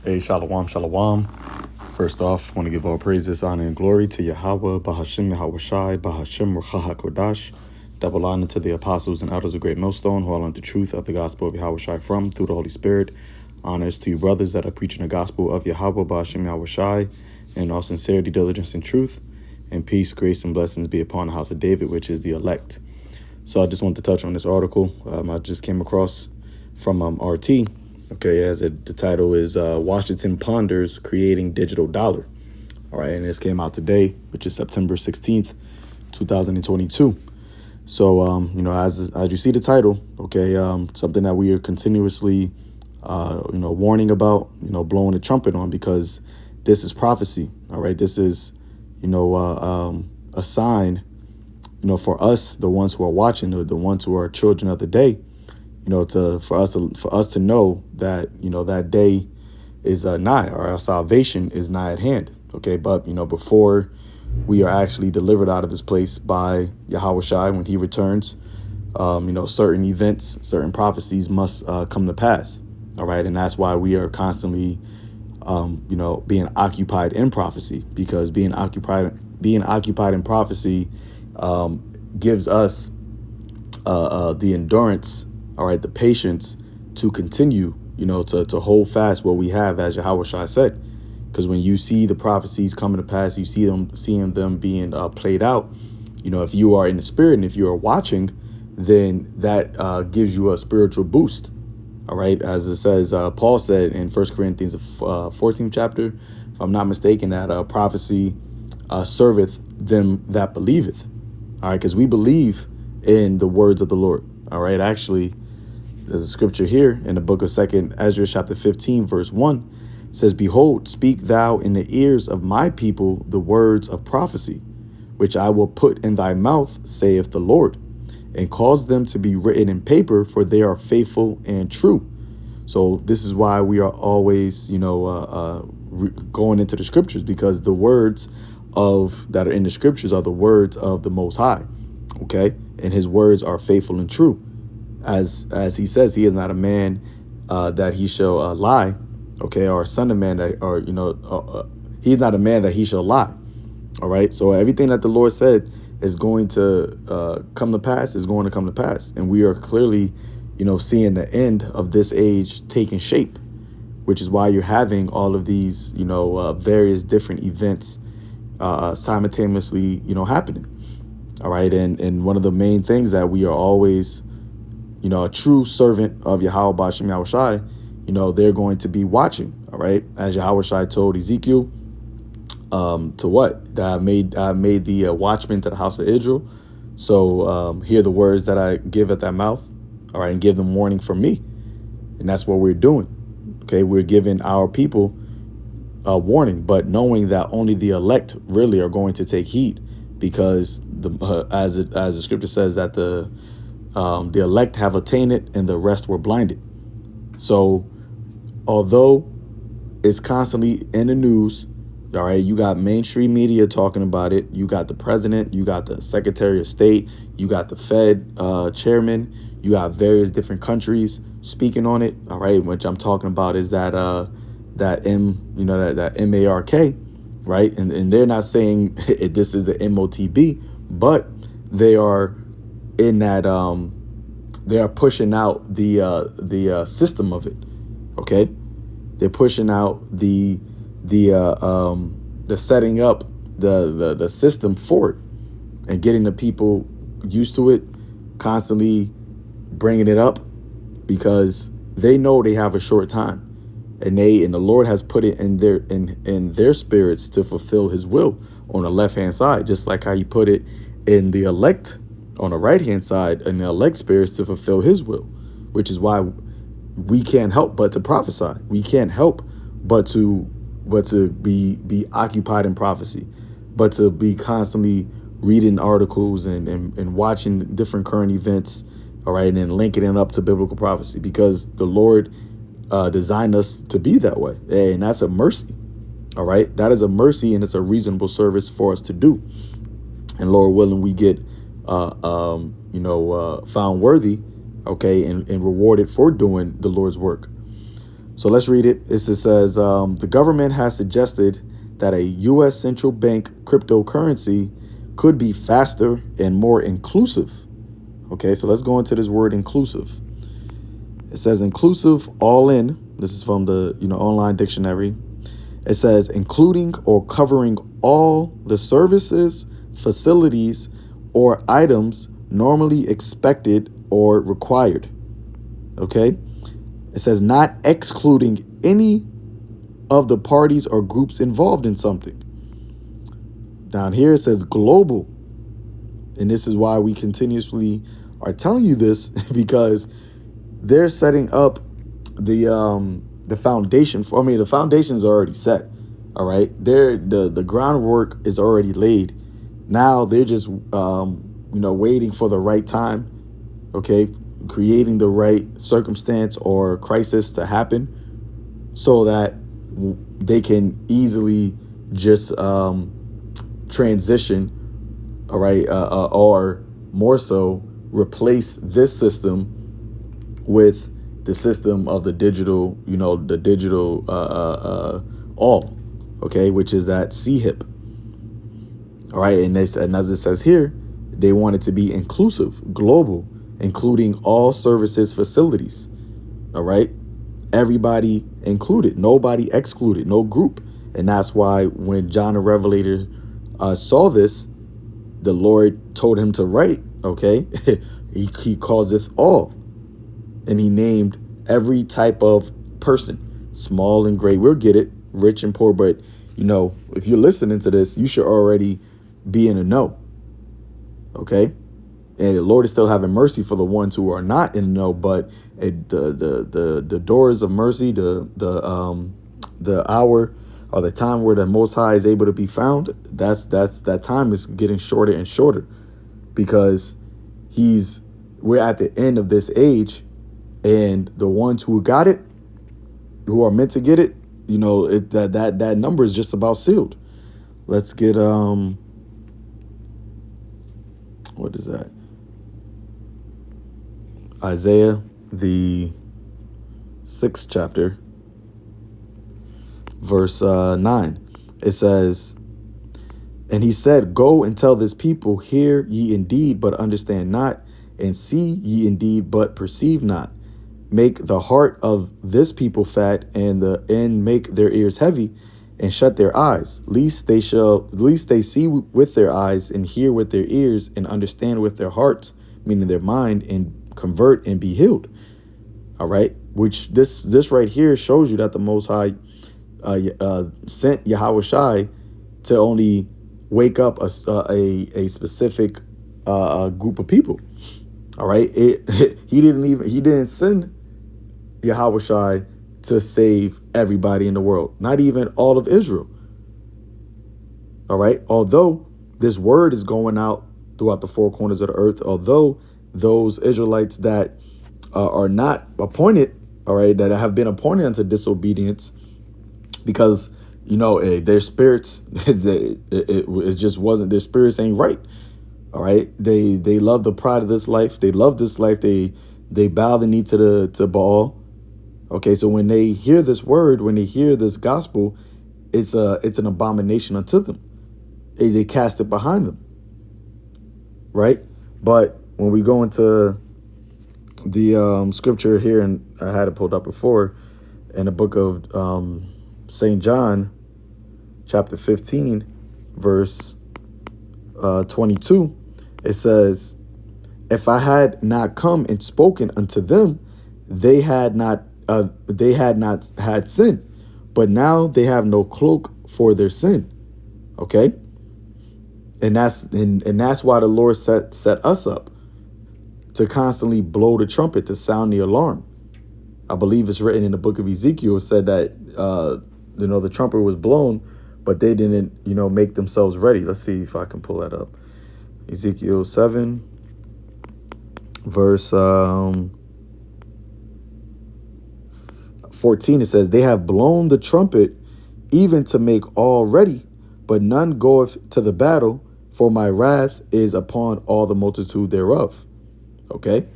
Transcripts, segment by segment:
Hey, shalom, shalom. First off, I want to give all praises, honor, and glory to Yahweh, Bahashim Yahweh Shai, Bahashim Ruach HaKodash. Double honor to the apostles and elders of Great Millstone who are learned the truth of the gospel of Yahweh Shai through the Holy Spirit. Honors to you brothers that are preaching the gospel of Yahweh, Bahashim Yahweh Shai, in all sincerity, diligence, and truth. And peace, grace, and blessings be upon the house of David, which is the elect. So I just want to touch on this article I just came across from RT. Okay, the title is Washington Ponders Creating Digital Dollar. All right, and this came out today, which is September 16th, 2022. So, as you see the title, okay, something that we are continuously, warning about, blowing the trumpet on, because this is prophecy. All right, this is, a sign, for us, the ones who are watching, the ones who are children of the day, for us to know that, that day is nigh, or our salvation is nigh at hand. Okay, but, before we are actually delivered out of this place by Yahweh Shai when he returns, certain events, certain prophecies must come to pass. All right, and that's why we are constantly, being occupied in prophecy, because being occupied in prophecy gives us the endurance, all right, the patience to continue, to hold fast what we have, as Yahweh Shai said. Because when you see the prophecies coming to pass, you see them being played out. If you are in the spirit and if you are watching, then that gives you a spiritual boost. All right, as it says, Paul said in 1 Corinthians 14th chapter, if I'm not mistaken, that prophecy serveth them that believeth. All right, because we believe in the words of the Lord. All right, actually, there's a scripture here in the book of 2nd Ezra chapter 15, verse 1. It says, "Behold, speak thou in the ears of my people the words of prophecy, which I will put in thy mouth, saith the Lord, and cause them to be written in paper, for they are faithful and true." So this is why we are always, going into the scriptures, because the words that are in the scriptures are the words of the Most High. Okay, and his words are faithful and true, as he says, he is not a man that he shall lie. Okay, or a son of man that, or he's not a man that he shall lie. All right, so everything that the Lord said is going to come to pass is going to come to pass, and we are clearly, seeing the end of this age taking shape, which is why you're having all of these, various different events simultaneously, happening. All right. And one of the main things that we are always, a true servant of Yahweh Bashim Yahweh Shai, they're going to be watching. All right. As Yahweh Shai told Ezekiel, to what? That I made the watchman to the house of Israel. So hear the words that I give at that mouth. All right. And give them warning from me. And that's what we're doing. Okay. We're giving our people a warning, but knowing that only the elect really are going to take heed, because as the scripture says that the elect have attained it and the rest were blinded. So although it's constantly in the news, all right, you got mainstream media talking about it, you got the president, you got the Secretary of State, you got the Fed chairman, you got various different countries speaking on it. All right, which I'm talking about is that MARK, right? And they're not saying this is the MOTB, but they are in that they are pushing out the system of it. Okay, they're pushing out the setting up the system for it and getting the people used to it, constantly bringing it up, because they know they have a short time. And the Lord has put it in their spirits to fulfill his will on the left-hand side, just like how he put it in the elect on the right-hand side, and the elect spirits to fulfill his will, which is why we can't help but to prophesy. We can't help but to be occupied in prophecy, but to be constantly reading articles and watching different current events, all right, and then linking it up to biblical prophecy, because the Lord designed us to be that way. And that's a mercy. All right. That is a mercy, and it's a reasonable service for us to do. And Lord willing, we get, found worthy, okay, and rewarded for doing the Lord's work. So let's read it. It says the government has suggested that a U.S. central bank cryptocurrency could be faster and more inclusive. Okay, so let's go into this word inclusive. It says inclusive, all in. This is from the online dictionary. It says including or covering all the services, facilities, or items normally expected or required. Okay. It says not excluding any of the parties or groups involved in something. Down here it says global. And this is why we continuously are telling you this, because they're setting up the foundation for, the foundation is already set. All right. The groundwork is already laid. Now they're just waiting for the right time. Okay, creating the right circumstance or crisis to happen so that they can easily just transition, all right, or more so replace this system with the system of the digital, all, okay, which is that CHIP. All right, and as it says here, they want it to be inclusive, global, including all services, facilities. All right, everybody included, nobody excluded, no group. And that's why when John the Revelator saw this, the Lord told him to write. Okay, he causeth all, and he named every type of person, small and great. We'll get it, rich and poor. But if you're listening to this, you should already be in the know. Okay, and the Lord is still having mercy for the ones who are not in the know. But the doors of mercy, the hour or the time where the Most High is able to be found, that time is getting shorter and shorter, because we're at the end of this age, and the ones who got it, who are meant to get it, that number is just about sealed. Let's get what is that? Isaiah, the 6th chapter, verse 9. It says, and he said, go and tell this people, hear ye indeed, but understand not, and see ye indeed, but perceive not. Make the heart of this people fat, and make their ears heavy, and shut their eyes, lest they see with their eyes, and hear with their ears, and understand with their hearts, meaning their mind, and convert and be healed. All right, which this right here shows you that the Most High sent Yahawashi to only wake up a specific group of people. All right, he didn't send Yahawashi to save everybody in the world, not even all of Israel. All right, although this word is going out throughout the four corners of the earth, although those Israelites that are not appointed, all right, that have been appointed unto disobedience, because their spirits, it just wasn't, their spirits ain't right. All right, they love the pride of this life. They love this life. They bow the knee to Baal. Okay, so when they hear this word, when they hear this gospel, it's an abomination unto them. They cast it behind them. Right, but when we go into the scripture here, and I had it pulled up before, in the book of St. John, chapter 15, verse 22, it says, if I had not come and spoken unto them, they had not had sin, but now they have no cloak for their sin. Okay, and that's why the Lord set us up to constantly blow the trumpet, to sound the alarm. I believe it's written in the book of Ezekiel. It said that the trumpet was blown, but they didn't make themselves ready. Let's see if I can pull that up. Ezekiel 7, verse 14. It says, they have blown the trumpet even to make all ready, but none goeth to the battle, for my wrath is upon all the multitude thereof. Okay,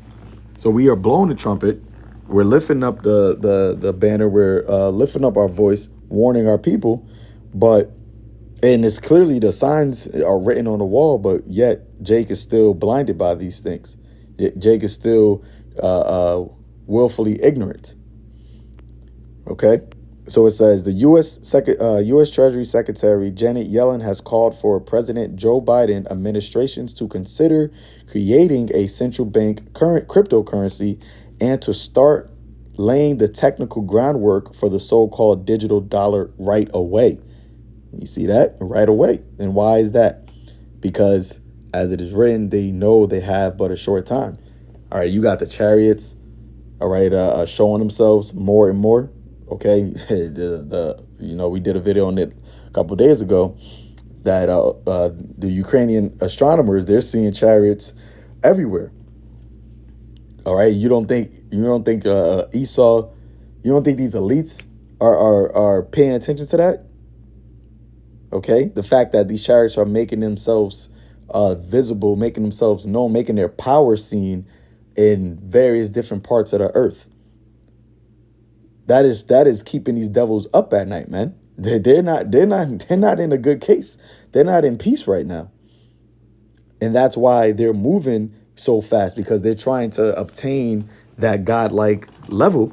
so we are blowing the trumpet, We're lifting up the banner. We're lifting up our voice, warning our people. But and it's clearly the signs are written on the wall, but yet Jake is still blinded by these things. Jake is still willfully ignorant. Okay, so it says the U.S. Treasury Secretary Janet Yellen has called for President Joe Biden administrations to consider creating a central bank current cryptocurrency and to start laying the technical groundwork for the so-called digital dollar right away. You see that? Right away. And why is that? Because as it is written, they know they have but a short time. All right, you got the chariots, all right, showing themselves more and more. Okay, we did a video on it a couple of days ago that the Ukrainian astronomers, they're seeing chariots everywhere. All right, you don't think Esau, you don't think these elites are paying attention to that? Okay, the fact that these chariots are making themselves visible, making themselves known, making their power seen in various different parts of the earth. That is keeping these devils up at night, man. They're not in a good case. They're not in peace right now. And that's why they're moving so fast, because they're trying to obtain that godlike level.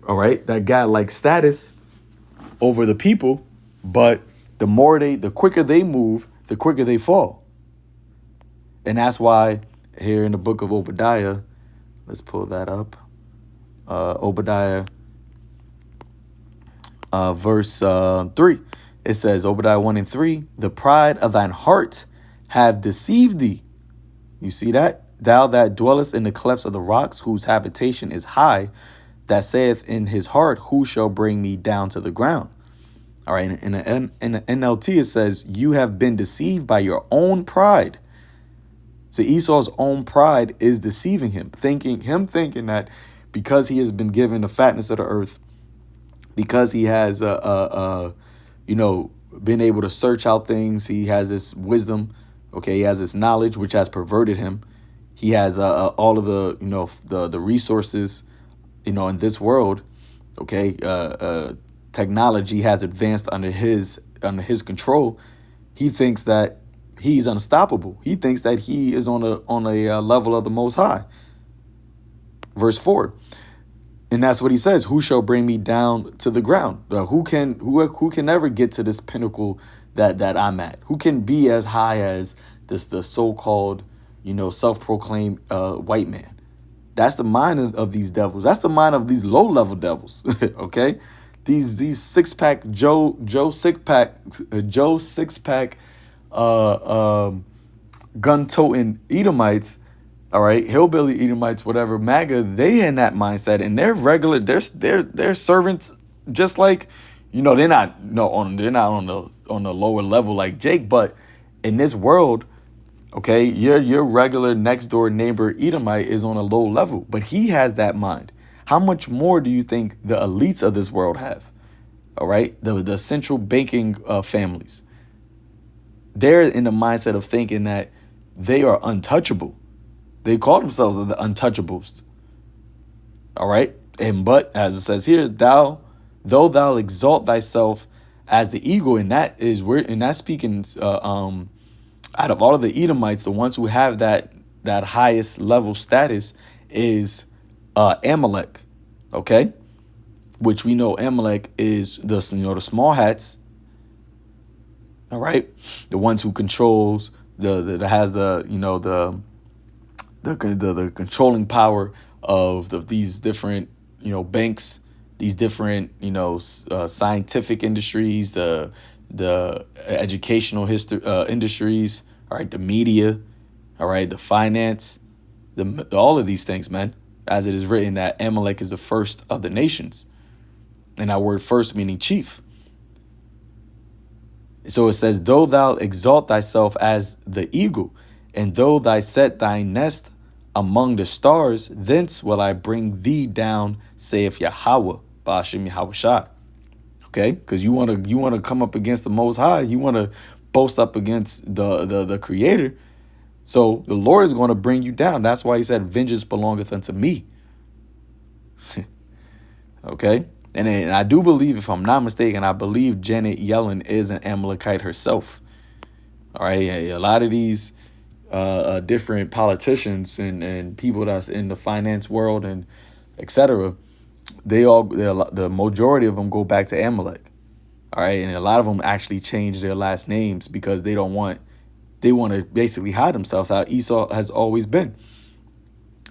All right, that godlike status over the people. But the quicker they move, the quicker they fall. And that's why here in the book of Obadiah, let's pull that up. Obadiah, verse 3. It says, Obadiah 1:3, the pride of thine heart have deceived thee. You see that? Thou that dwellest in the clefts of the rocks, whose habitation is high, that saith in his heart, who shall bring me down to the ground? All right, in the NLT, it says, you have been deceived by your own pride. So Esau's own pride is deceiving him, thinking that because he has been given the fatness of the earth, because he has, been able to search out things, he has this wisdom, okay, he has this knowledge, which has perverted him. He has all of the resources, in this world, okay, technology has advanced under his control. He thinks that he's unstoppable. He thinks that he is on a level of the Most High. Verse 4, and that's what he says. Who shall bring me down to the ground? Who can ever get to this pinnacle that I'm at? Who can be as high as the so-called self-proclaimed white man? That's the mind of these devils. That's the mind of these low-level devils. Okay. These six-pack Joe six-pack gun-toting Edomites, all right, hillbilly Edomites, whatever, MAGA, they in that mindset, and they're regular, they're servants, just like, they're not on the lower level like Jake, but in this world, okay, your regular next door neighbor Edomite is on a low level, but he has that mind. How much more do you think the elites of this world have? All right, the central banking families. They're in the mindset of thinking that they are untouchable. They call themselves the untouchables. All right, but as it says here, though thou exalt thyself as the eagle, and that's speaking out of all of the Edomites, the ones who have that highest level status is Amalek, okay, which we know Amalek is the small hats, all right, the ones who controls the controlling power of these different banks, these different scientific industries, the educational industries, all right, the media, all right, the finance, all of these things, man. As it is written that Amalek is the first of the nations. And that word first meaning chief. So it says, though thou exalt thyself as the eagle, and though thou set thy nest among the stars, thence will I bring thee down, saith Yahweh, Ba'ashim Yahushua. Okay, because you want to come up against the Most High, you want to boast up against the Creator. So the Lord is going to bring you down. That's why he said, vengeance belongeth unto me. Okay. And I do believe, if I'm not mistaken, I believe Janet Yellen is an Amalekite herself. All right. A lot of these different politicians and people that's in the finance world and etc. The majority of them go back to Amalek. All right. And a lot of them actually change their last names because they want to basically hide themselves how Esau has always been.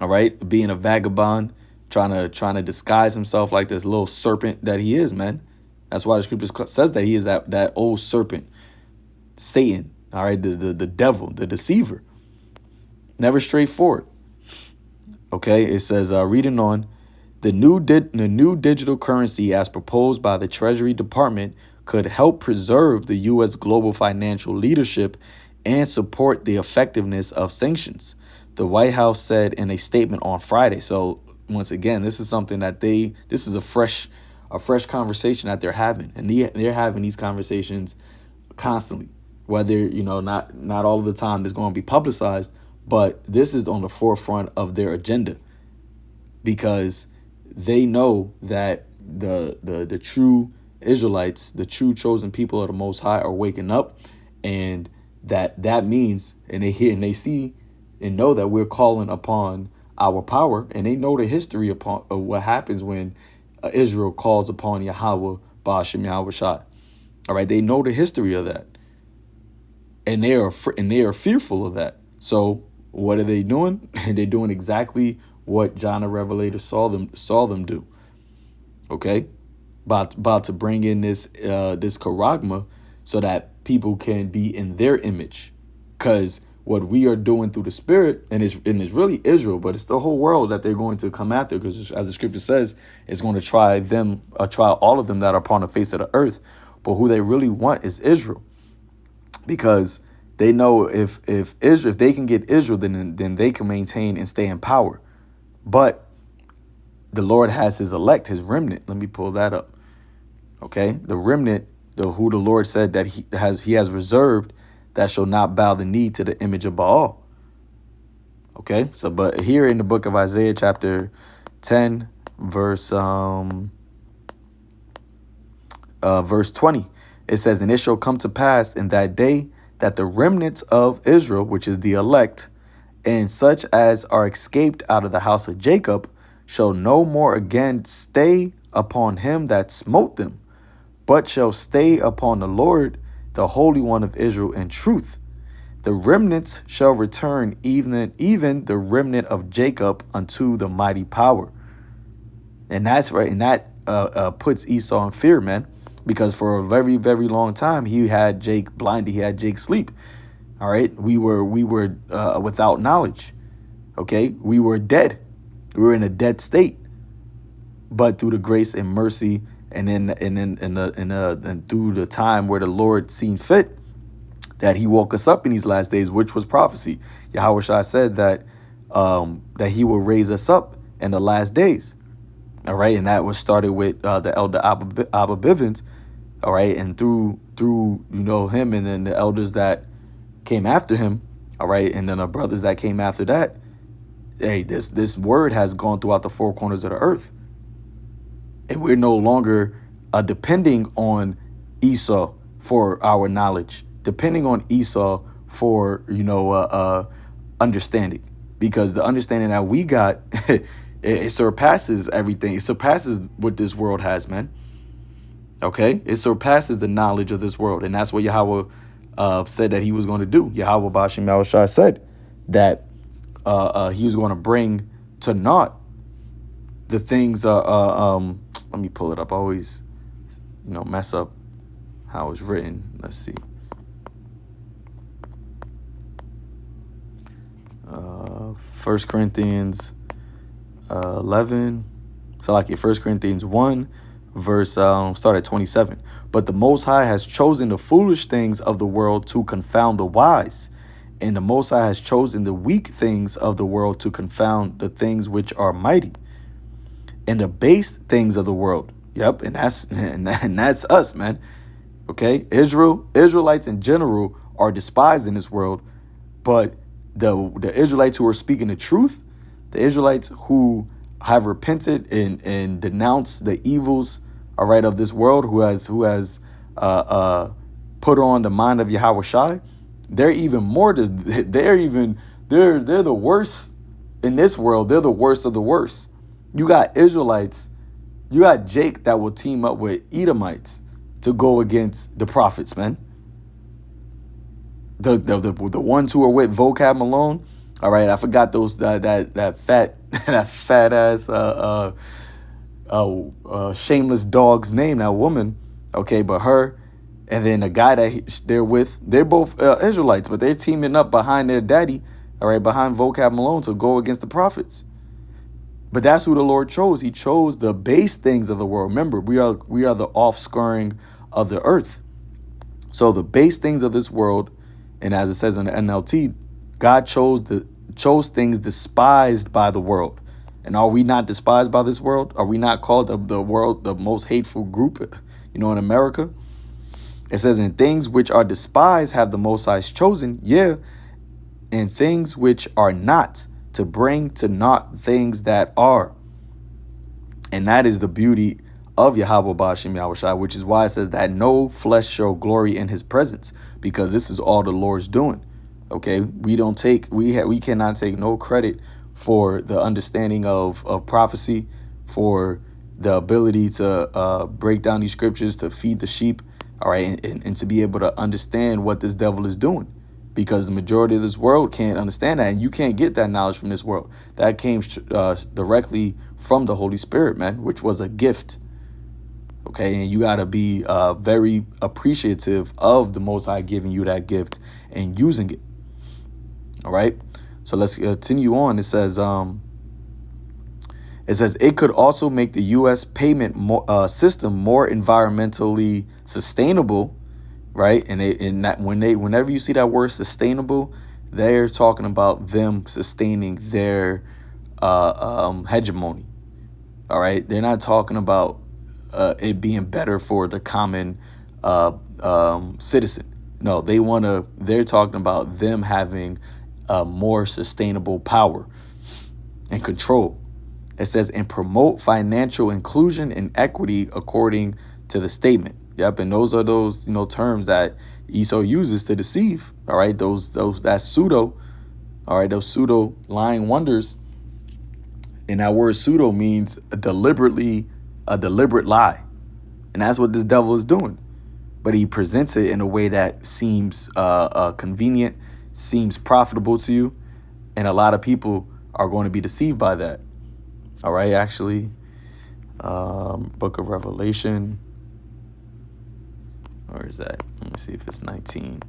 All right. Being a vagabond, trying to disguise himself like this little serpent that he is, man. That's why the scripture says that he is that old serpent, Satan. All right. The devil, the deceiver. Never straightforward. Okay. It says, reading on, the new digital currency as proposed by the Treasury Department could help preserve the U.S. global financial leadership and support the effectiveness of sanctions, the White House said in a statement on Friday. So once again, this is something that this is a fresh conversation that they're having, and they're having these conversations constantly. Whether not all of the time is going to be publicized, but this is on the forefront of their agenda because they know that the true Israelites, the true chosen people of the Most High, are waking up, and that means, and they hear and they see and know that we're calling upon our power, and they know the history of what happens when Israel calls upon Yahweh, Ba'ashem Yahweh Shai. All right, they know the history of that, and they are fearful of that. So what are they doing? They're doing exactly what John the Revelator saw them do. Okay, about to bring in this charagma so that people can be in their image, because what we are doing through the Spirit, and it's really Israel, but it's the whole world that they're going to come after, because as the scripture says, it's going to try all of them that are upon the face of the earth. But who they really want is Israel, because they know if they can get Israel, then they can maintain and stay in power. But the Lord has his elect, his remnant. Let me pull that up. Okay, the remnant, who the Lord said that he has reserved, that shall not bow the knee to the image of Baal. Okay, so but here in the book of Isaiah, chapter 10, verse 20, it says, "And it shall come to pass in that day that the remnants of Israel, which is the elect, and such as are escaped out of the house of Jacob, shall no more again stay upon him that smote them, but shall stay upon the Lord, the Holy One of Israel, in truth. The remnants shall return, even the remnant of Jacob, unto the mighty power." And that's right. And that puts Esau in fear, man, because for a very, very long time, he had Jake blinded. He had Jake asleep. All right. We were without knowledge. OK, we were dead. We were in a dead state. But through the grace and mercy, and through the time where the Lord seen fit, that he woke us up in these last days, which was prophecy. Yahweh Shai said that he will raise us up in the last days. All right. And that was started with the elder Abba Bivens. All right. And through him, and then the elders that came after him. All right. And then the brothers that came after that. Hey, this word has gone throughout the four corners of the earth. And we're no longer depending on Esau for our knowledge, depending on Esau for, understanding, because the understanding that we got, it surpasses everything. It surpasses what this world has, man. Okay. It surpasses the knowledge of this world. And that's what Yahweh said that he was going to do. Yahweh Ba'ashem Yahweh Shai said that he was going to bring to naught the things, let me pull it up. I always, mess up how it's written. Let's see. 1 Corinthians 11. So like 1 Corinthians 1, verse, start at 27. "But the Most High has chosen the foolish things of the world to confound the wise. And the Most High has chosen the weak things of the world to confound the things which are mighty. And the base things of the world." Yep, and that's us, man. Okay, Israelites in general are despised in this world, but the Israelites who are speaking the truth, the Israelites who have repented and denounced the evils, all right, of this world, who has put on the mind of Yahweh Shai, they're even more. They're the worst in this world. They're the worst of the worst. You got Israelites. You got Jake that will team up with Edomites to go against the prophets, man. The ones who are with Vocab Malone. All right, I forgot those that fat that fat ass shameless dog's name, that woman. Okay, but her and then the guy that they're with, they're both Israelites, but they're teaming up behind their daddy, all right, behind Vocab Malone to go against the prophets. But that's who the Lord chose. He chose the base things of the world. Remember, we are the offscouring of the earth. So the base things of this world, and as it says in the NLT, God chose things despised by the world. And are we not despised by this world? Are we not called the world the most hateful group, in America? It says, in things which are despised have the Most High chosen, yeah, and things which are not, to bring to naught things that are. And that is the beauty of Yahweh Ba'ashem Yahushai, which is why it says that no flesh shall glory in his presence, because this is all the Lord's doing. Okay, we cannot take no credit for the understanding of prophecy, for the ability to break down these scriptures, to feed the sheep, all right, and to be able to understand what this devil is doing, because the majority of this world can't understand that, and you can't get that knowledge from this world. That came directly from the Holy Spirit, man, which was a gift. Okay, and you got to be very appreciative of the Most High giving you that gift and using it. All right, so let's continue on. It says it could also make the U.S. payment system more environmentally sustainable, right? And whenever you see that word sustainable, they're talking about them sustaining their hegemony. All right, they're not talking about it being better for the common citizen. No, they're talking about them having more sustainable power and control. It says, and promote financial inclusion and equity according to the statement. Yep, and those are those terms that Esau uses to deceive. All right, that's pseudo. All right, those pseudo lying wonders. And that word pseudo means a deliberate lie, and that's what this devil is doing. But he presents it in a way that seems convenient, seems profitable to you, and a lot of people are going to be deceived by that. All right, actually, Book of Revelation. Where is that? Let me see if it's 19.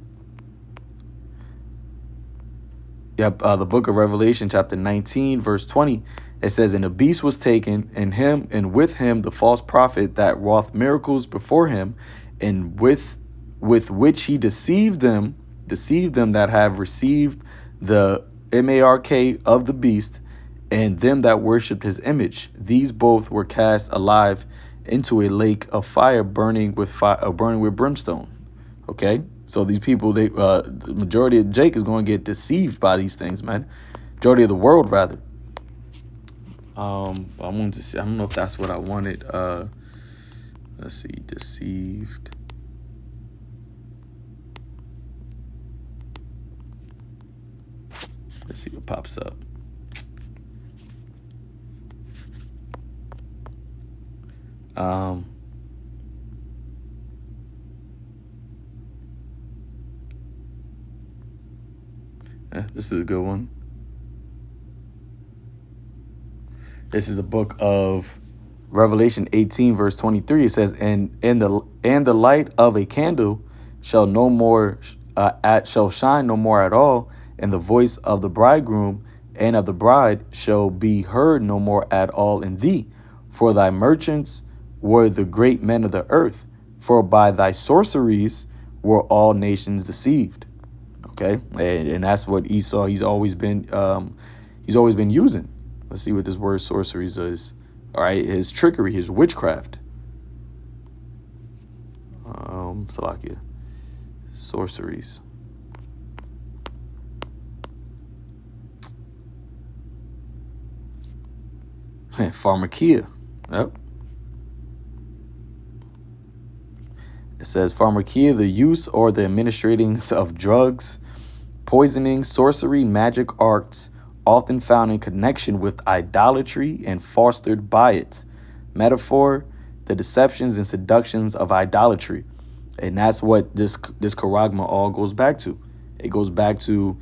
Yep, the Book of Revelation, chapter 19, verse 20. It says, and the beast was taken, and with him the false prophet that wrought miracles before him, and with which he deceived them that have received the mark of the beast, and them that worshipped his image. These both were cast alive into a lake of fire, burning with brimstone. Okay, so these people, the majority of Jake is going to get deceived by these things, man. Majority of the world, rather. I wanted to see. I don't know if that's what I wanted. Let's see, deceived. Let's see what pops up. This is a good one. This is the book of Revelation 18, verse 23. It says, and the light of a candle shall shine no more at all, and the voice of the bridegroom and of the bride shall be heard no more at all in thee. For thy merchants were the great men of the earth, for by thy sorceries were all nations deceived. Okay, and that's what Esau, he's always been using. Let's see what this word sorceries is. All right, his trickery, his witchcraft. Salakia, sorceries. Pharmakia. Yep. It says pharmakia, the use or the administrating of drugs, poisoning, sorcery, magic arts, often found in connection with idolatry and fostered by it. Metaphor, the deceptions and seductions of idolatry. And that's what this charagma all goes back to. It goes back to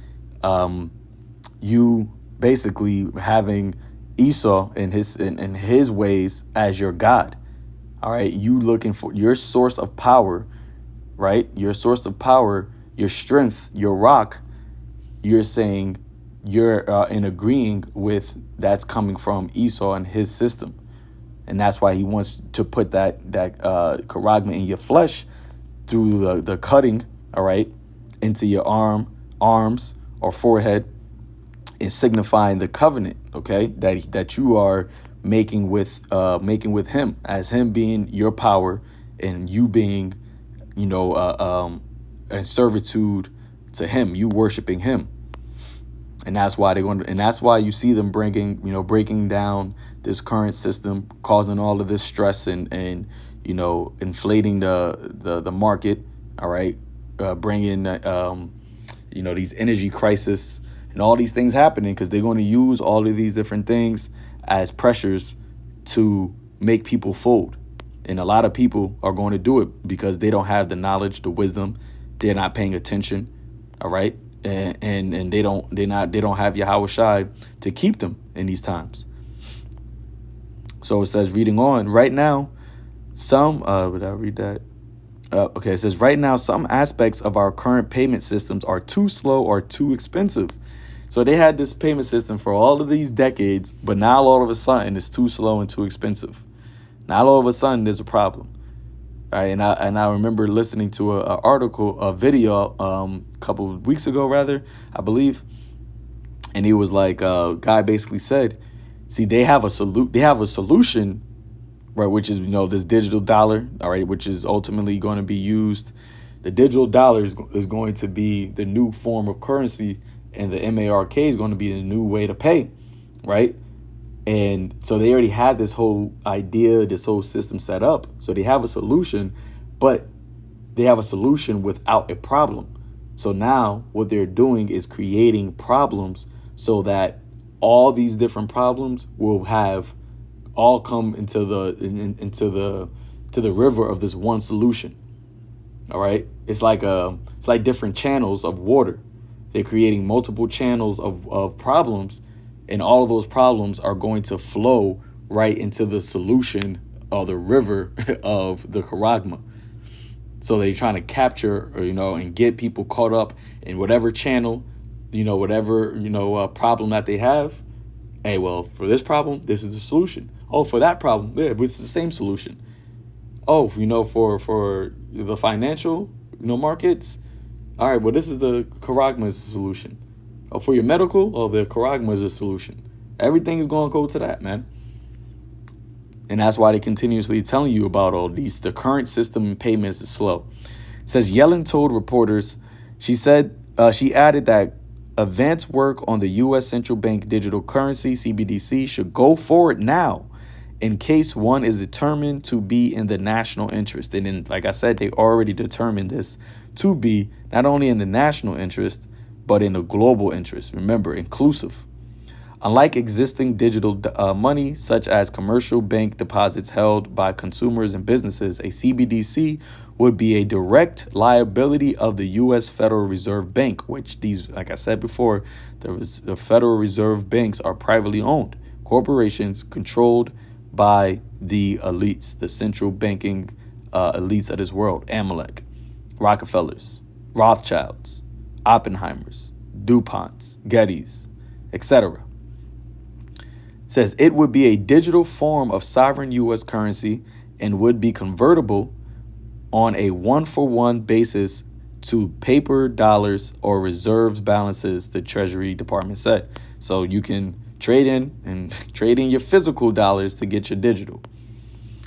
you basically having Esau in his ways as your God. All right, you looking for your source of power, right? Your source of power, your strength, your rock. You're saying you're in agreeing with that's coming from Esau and his system, and that's why he wants to put that charagma in your flesh through the cutting, all right, into your arms or forehead, is signifying the covenant, okay, that you are making with him, as him being your power and you being, in servitude to him, you worshiping him. And that's why that's why you see them breaking down this current system, causing all of this stress and inflating the market, all right, bringing these energy crisis and all these things happening, because they're going to use all of these different things as pressures to make people fold. And a lot of people are going to do it because they don't have the knowledge, the wisdom. They're not paying attention. All right. And they don't have Yahweh Shai to keep them in these times. So it says, reading on, right now, would I read that? Okay, it says, right now, some aspects of our current payment systems are too slow or too expensive. So they had this payment system for all of these decades, but now all of a sudden it's too slow and too expensive. Now all of a sudden there's a problem. All right, and I remember listening to a video a couple of weeks ago, rather, I believe, and he was like, guy basically said, see, they have a solution, right, which is this digital dollar, all right, which is ultimately going to be used. The digital dollar is going to be the new form of currency, and the MARK is going to be the new way to pay, right? And so they already have this whole idea, this whole system set up. So they have a solution, but they have a solution without a problem. So now what they're doing is creating problems so that all these different problems will have all come into the river of this one solution. All right. It's like different channels of water. They're creating multiple channels of problems, and all of those problems are going to flow right into the solution or the river of the charagma. So they're trying to capture, and get people caught up in whatever channel, whatever, problem that they have. Hey, well, for this problem, this is the solution. Oh, for that problem, yeah, but it's the same solution. Oh, for the financial, markets. All right, well, this is the charagma's solution. Oh, for your medical, the charagma is a solution. Everything is going to go to that, man. And that's why they continuously telling you about all these. The current system in payments is slow. It says Yellen told reporters, she added that advanced work on the U.S. Central Bank digital currency, CBDC, should go forward now in case one is determined to be in the national interest. And then, like I said, they already determined this to be not only in the national interest, but in the global interest. Remember, inclusive. Unlike existing digital money, such as commercial bank deposits held by consumers and businesses, a CBDC would be a direct liability of the U.S. Federal Reserve Bank, which these, like I said before, the Federal Reserve banks are privately owned corporations controlled by the elites, the central banking elites of this world: Amalek, Rockefellers, Rothschilds, Oppenheimers, DuPonts, Gettys, etc. Says it would be a digital form of sovereign U.S. currency and would be convertible on a one-for-one basis to paper dollars or reserves balances, the Treasury Department said. So you can trade in your physical dollars to get your digital.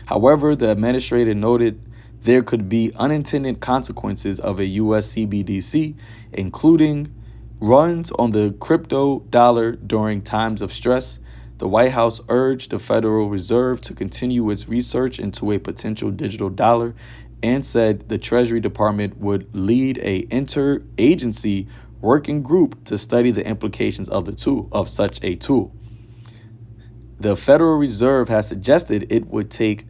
However, the administrator noted there could be unintended consequences of a U.S. CBDC, including runs on the crypto dollar during times of stress. The White House urged the Federal Reserve to continue its research into a potential digital dollar and said the Treasury Department would lead a interagency working group to study the implications of such a tool. The Federal Reserve has suggested it would take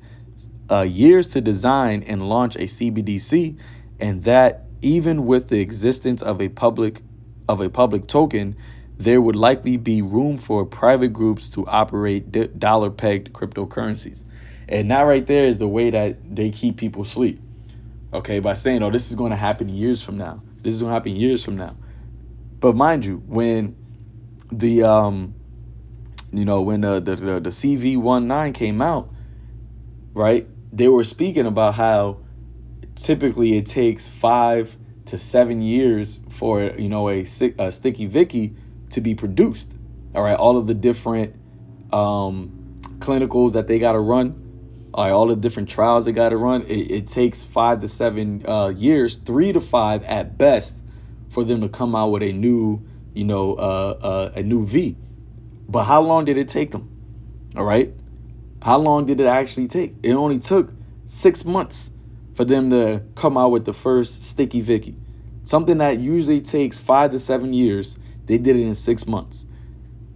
years to design and launch a CBDC, and that even with the existence of a public token, there would likely be room for private groups to operate dollar-pegged cryptocurrencies. And that right there is the way that they keep people asleep. Okay, by saying, oh, this is going to happen years from now. This is going to happen years from now. But mind you, when the the CV19 came out, right, they were speaking about how typically it takes 5 to 7 years for a sticky Vicky to be produced. All right, all of the different clinicals that they got to run, all the different trials they got to run. It takes 5 to 7 years, 3 to 5 at best, for them to come out with a new a new V. But how long did it take them? All right, how long did it actually take? It only took 6 months for them to come out with the first sticky Vicky. Something that usually takes 5 to 7 years, they did it in 6 months.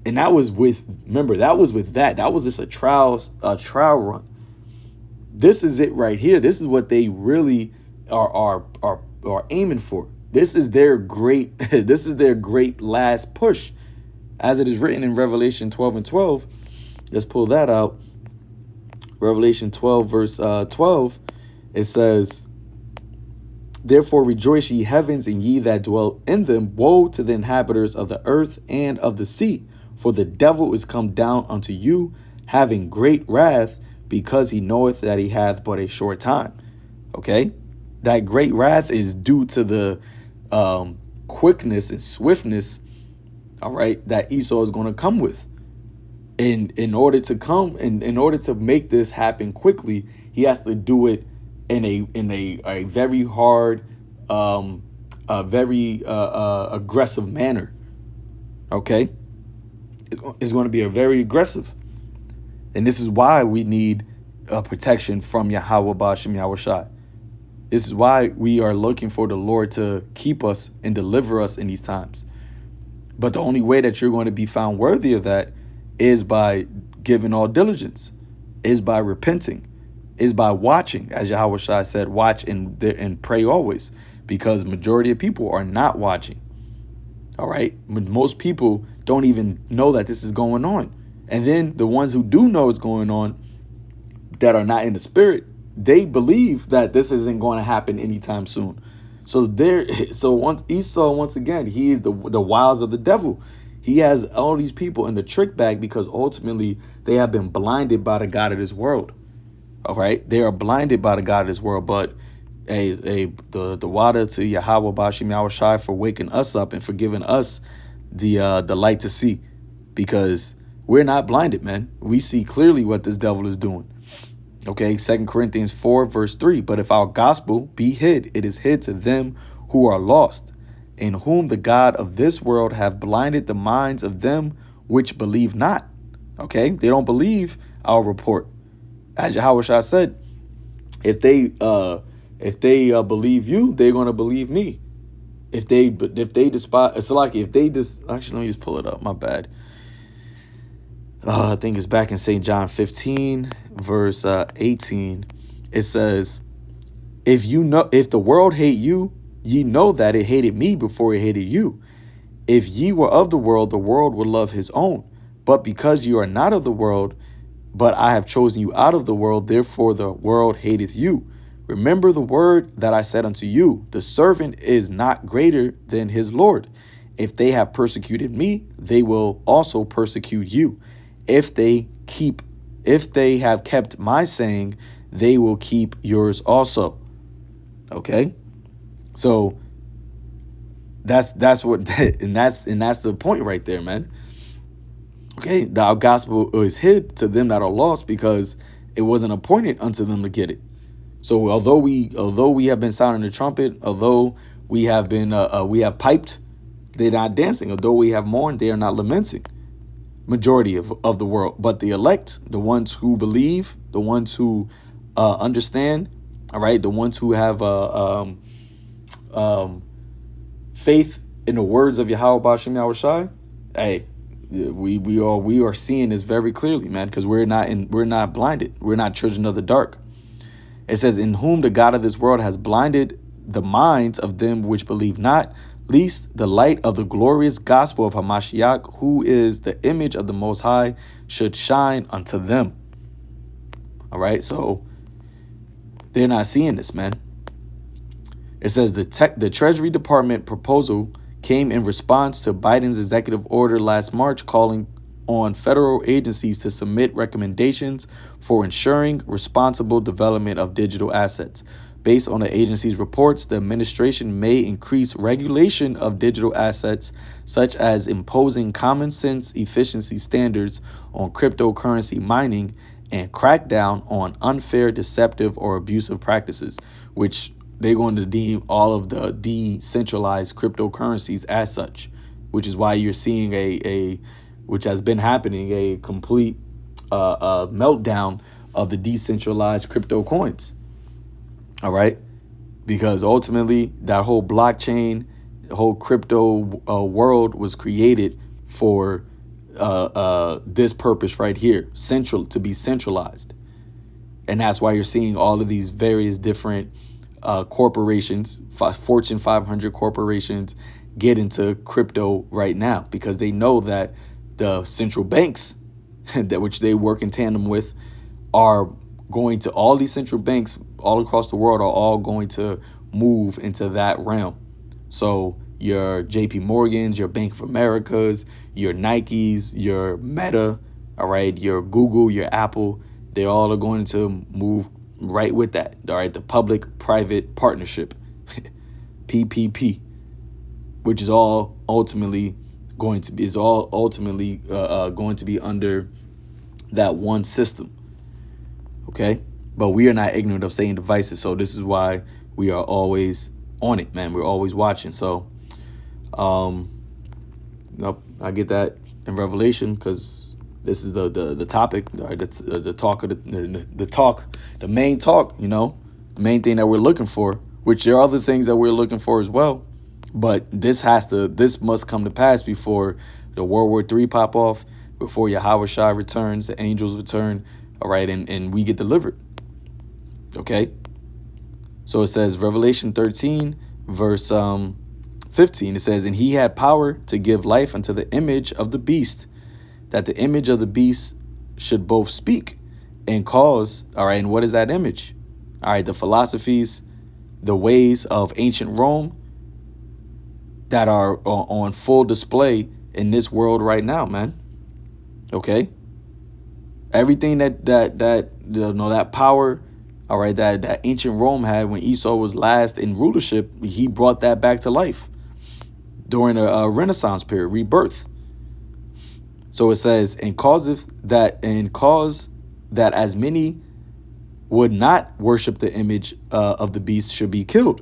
And that was with that was just a trial run. This is it right here. This is what they really are aiming for. This is their great last push, as it is written in Revelation 12:12. Let's pull that out. Revelation 12 verse 12. It says, "Therefore rejoice, ye heavens, and ye that dwell in them. Woe to the inhabitants of the earth and of the sea, for the devil is come down unto you, having great wrath, because he knoweth that he hath but a short time." Okay, that great wrath is due to the quickness and swiftness, all right, that Esau is going to come with. And in order to make this happen quickly, he has to do it in a very hard, very aggressive manner. Okay, it's going to be a very aggressive, and this is why we need protection from Yahweh Ba'ashem Yahushai. This is why we are looking for the Lord to keep us and deliver us in these times. But the only way that you're going to be found worthy of that is by giving all diligence, is by repenting, is by watching. As Yahweh Shai said, watch and pray always, because majority of people are not watching. All right. Most people don't even know that this is going on. And then the ones who do know it's going on, that are not in the spirit, they believe that this isn't going to happen anytime soon. So Esau, once again, he is the wiles of the devil. He has all these people in the trick bag because ultimately they have been blinded by the God of this world. All right, they are blinded by the God of this world. But the water to Yahweh Ba'ashem Yahushai for waking us up and for giving us the light to see, because we're not blinded, man. We see clearly what this devil is doing. Okay, 2 Corinthians 4 verse 3. "But if our gospel be hid, it is hid to them who are lost, in whom the God of this world have blinded the minds of them which believe not." Okay, they don't believe our report. As Yahweh said, if they believe you, they're going to believe me. If they despise, it's like if they actually, let me just pull it up. My bad. I think it's back in St. John 15 verse 18. It says, if the world hate you, ye know that it hated me before it hated you. If ye were of the world would love his own. But because you are not of the world, but I have chosen you out of the world, therefore the world hateth you. Remember the word that I said unto you, the servant is not greater than his Lord. If they have persecuted me, they will also persecute you. If they have kept my saying, they will keep yours also. Okay, so that's what and that's the point right there, man. Okay, our gospel is hid to them that are lost because it wasn't appointed unto them to get it. So although we have been sounding the trumpet, although we have been we have piped, they're not dancing. Although we have mourned, they are not lamenting. majority of the world. But the elect, the ones who believe, the ones who understand, all right, the ones who have faith in the words of Yahweh Ba'Shem Yahweh Shai, hey, we are seeing this very clearly, man, because we're not blinded. We're not children of the dark. It says, in whom the God of this world has blinded the minds of them which believe not, lest the light of the glorious gospel of Hamashiach, who is the image of the Most High, should shine unto them. All right, so they're not seeing this, man. It says the Treasury Department proposal came in response to Biden's executive order last March calling on federal agencies to submit recommendations for ensuring responsible development of digital assets. Based on the agency's reports, the administration may increase regulation of digital assets, such as imposing common sense efficiency standards on cryptocurrency mining and crack down on unfair, deceptive, or abusive practices, which they're going to deem all of the decentralized cryptocurrencies as such, which is why you're seeing which has been happening, a complete meltdown of the decentralized crypto coins. All right, because ultimately that whole blockchain, the whole crypto world was created for this purpose right here, to be centralized. And that's why you're seeing all of these various different corporations, Fortune 500 corporations, get into crypto right now, because they know that the central banks that which they work in tandem with are going to, all these central banks all across the world are all going to move into that realm. So your JP Morgans, your Bank of Americas, your Nikes, your Meta, all right, your Google, your Apple, they all are going to move right with that. All right, the public-private partnership, PPP, which is all ultimately going to be going to be under that one system. Okay, but we are not ignorant of Satan devices, so this is why we are always on it, man. We're always watching. So, nope, I get that in Revelation, because this is the topic, right? That's the talk of the main talk. You know, the main thing that we're looking for. Which there are other things that we're looking for as well, but this must come to pass before the World War III pop off, before Yahweh Shai returns, the angels return. All right, and we get delivered. Okay. So it says, Revelation 13, verse 15, it says, and he had power to give life unto the image of the beast, that the image of the beast should both speak and cause. All right, and what is that image? All right, the philosophies, the ways of ancient Rome that are on full display in this world right now, man. Okay. Everything that power, all right, that ancient Rome had when Esau was last in rulership, he brought that back to life during a Renaissance period, rebirth. So it says, and cause that as many would not worship the image of the beast should be killed.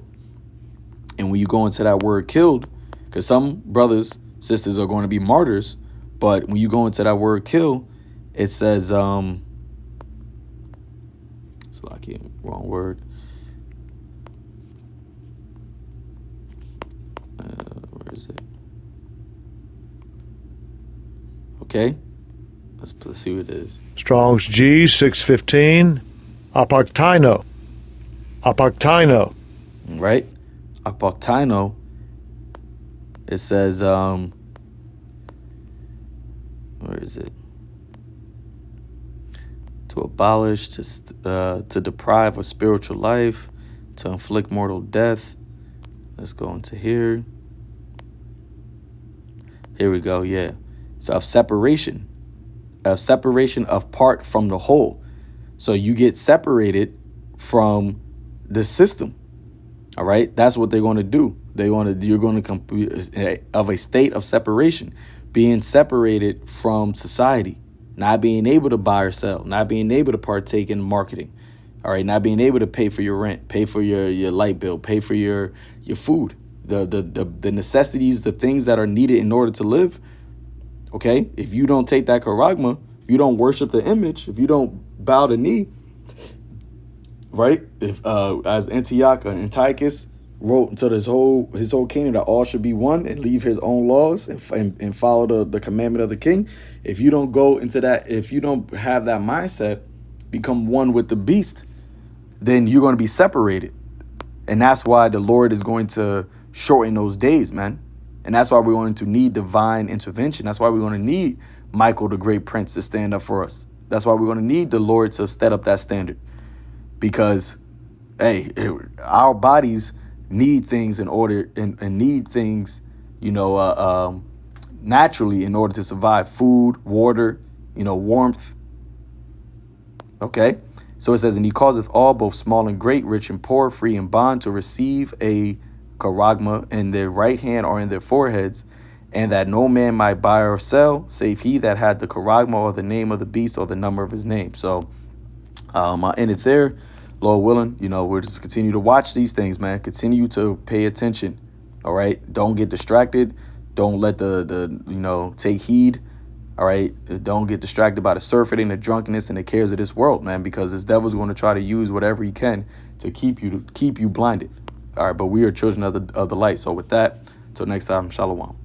And when you go into that word killed, because some brothers, sisters are going to be martyrs, but when you go into that word kill, it says, wrong word. Where is it? Okay, let's see what it is. Strong's G 615, aparktino. Right, aparktino. It says, where is it? To abolish, to deprive of spiritual life, to inflict mortal death. Let's go into here. Here we go. Yeah. So of separation of part from the whole. So you get separated from the system. All right. That's what they're going to do. You're going to come of a state of separation, being separated from society. Not being able to buy or sell, not being able to partake in marketing, all right, not being able to pay for your rent, pay for your light bill, pay for your food, the necessities, the things that are needed in order to live, Okay, if you don't take that charagma, if you don't worship the image, if you don't bow the knee, right? If as Antiochus wrote to his whole kingdom that all should be one and leave his own laws and follow the commandment of the king. If you don't go into that, if you don't have that mindset, become one with the beast, then you're going to be separated. And that's why the Lord is going to shorten those days, man. And that's why we're going to need divine intervention. That's why we're going to need Michael, the great prince, to stand up for us. That's why we're going to need the Lord to set up that standard. Because, hey, our bodies need things in order and need things, naturally in order to survive. Food, water, warmth. Okay. So it says, and he causeth all, both small and great, rich and poor, free and bond, to receive a charagma in their right hand or in their foreheads, and that no man might buy or sell, save he that had the charagma or the name of the beast or the number of his name. So I end it there. Lord willing, we'll just continue to watch these things, man. Continue to pay attention. All right. Don't get distracted. Don't let the take heed. All right. Don't get distracted by the surfeiting, the drunkenness, and the cares of this world, man, because this devil's going to try to use whatever he can to keep you blinded. All right. But we are children of the light. So with that, till next time, shalom.